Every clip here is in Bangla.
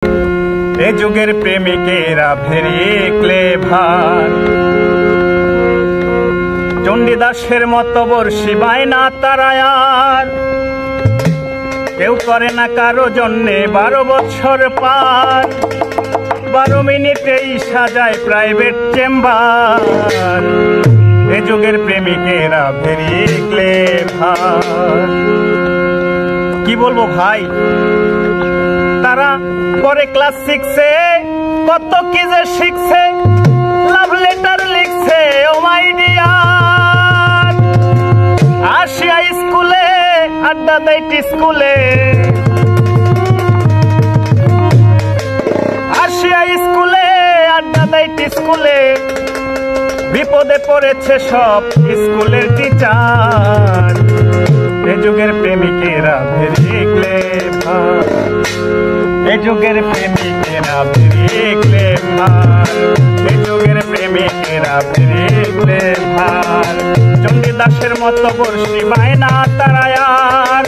এ যুগের প্রেমিকেরা ভেরি ক্লেভার, চণ্ডীদাসের মতো বর্ষি বায় না তারা আর, কেউ করে না কারো জন্যে 12 বছর পার, 12 মিনিটেই সাজায় প্রাইভেট চেম্বার। এ যুগের প্রেমিকেরা ভেরি ক্লেভার। কি বলবো ভাই, তারা পরে ক্লাস 6-এ কত কি যে শিখছে, লাভ লেটার লিখছে ও মাই ডিয়ার। আসিয়া স্কুলে আড্ডা দেয় স্কুলে, আসিয়া স্কুলে আড্ডা দেয় স্কুলে, বিপদে পড়েছে সব স্কুলের টিচার। এ যুগের প্রেমিকেরা ভেরি ক্লেভার, এ যুগের প্রেমিকেরা ভেরি ক্লেভার, এ যুগের প্রেমিকেরা ভেরি ক্লেভার। চণ্ডীদাসের মতো বর্ষি বায় না তারা আর,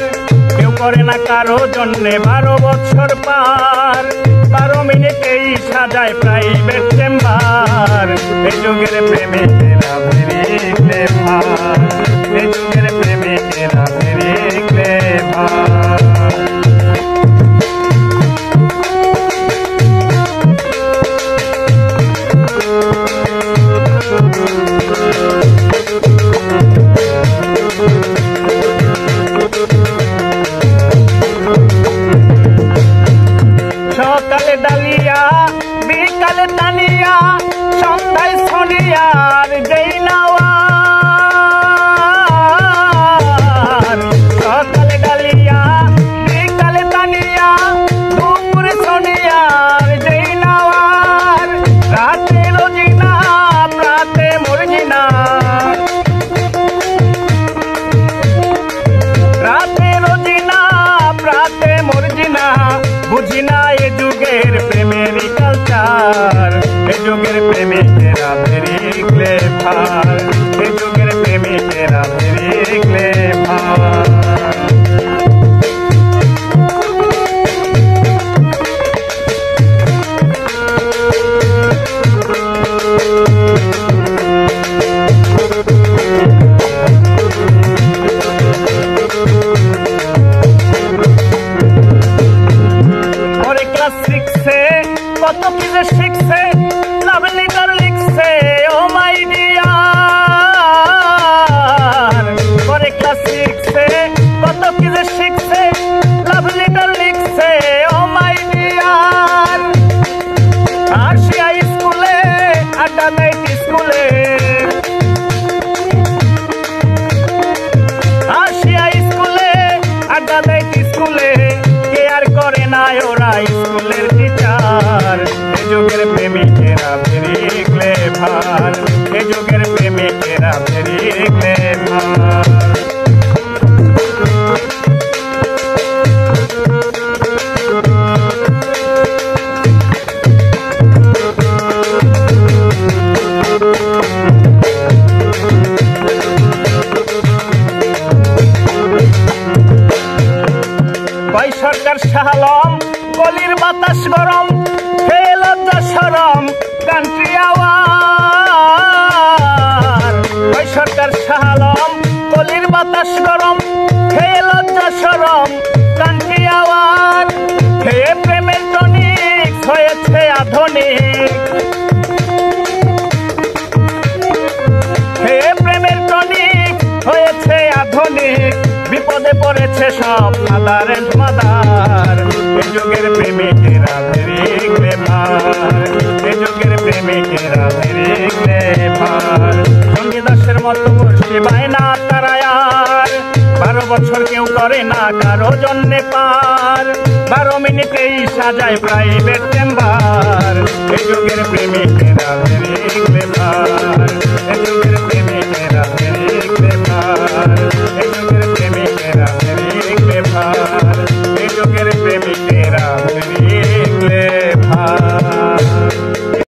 কেউ করে না কারো জন্যে 12 বছর পার, 12 মিনিটেই সাজায় প্রাইভেট চেম্বার। এ যুগের প্রেমিকেরা ভেরি ক্লেভার, এ যুগের প্রেমিকেরা ভেরি ক্লেভার। সকালে ডালিয়া বিকালে তানিয়া, সন্ধ্যায় সোনিয়ার যেই নাওয়ার। সকালে ডালিয়া বিকালে তানিয়া, দুপুরে সোনিয়ার যেই নাওয়ার। রাতে রোজিনা প্রাতে মর্জিনা, রাতে রোজিনা প্রাতে মর্জিনা। বুঝি না এ যুগের প্রেমের কালচার, এ যুগের প্রেমিকেরা ভেরি ক্লেভার, এ যুগের প্রেমিকেরা ভেরি ক্লেভার। কত কি যে শিখছে, লাভ লেটার লিখছে ও মাই ডিয়ার। পরে ক্লাস 6-এ কত কি যে শিখছে, লাভ লেটার লিখছে ও মাই ডিয়ার। আসিয়া স্কুলে আড্ডা দেয় স্কুলে, আসিয়া স্কুলে আড্ডা দেয় স্কুলে, কেয়ার করে না ওরা স্কুলের টিচার। এ যুগের প্রেমিকেরা ভেরি ক্লেভার, এ যুগের প্রেমিকেরা ভেরি ক্লেভার। কয় সরকার শাহালম গলির বাতাস গরম, হে লজ্জা শরম কান্ট্রি আওয়ার। কয় সরকার শাহালম গলির বাতাস গরম, হে লজ্জা শরম কান্ট্রি আওয়ার। হে প্রেমের টনিক হয়েছে আধুনিক, হে প্রেমের টনিক হয়েছে আধুনিক। বিপদে পড়েছে সব ফাদার এন্ড মাদার। এ যুগের প্রেমিকেরা ভেরি ক্লেভার, এ যুগের প্রেমিকেরা ভেরি ক্লেভার। চণ্ডীদাসের মতো বর্ষি বায় না তারা আর, 12 বছর কেউ করে না কারো জন্যে পার, 12 মিনিটেই সাজায় প্রাইভেট চেম্বার। এ যুগের প্রেমিকেরা ভেরি ক্লেভার।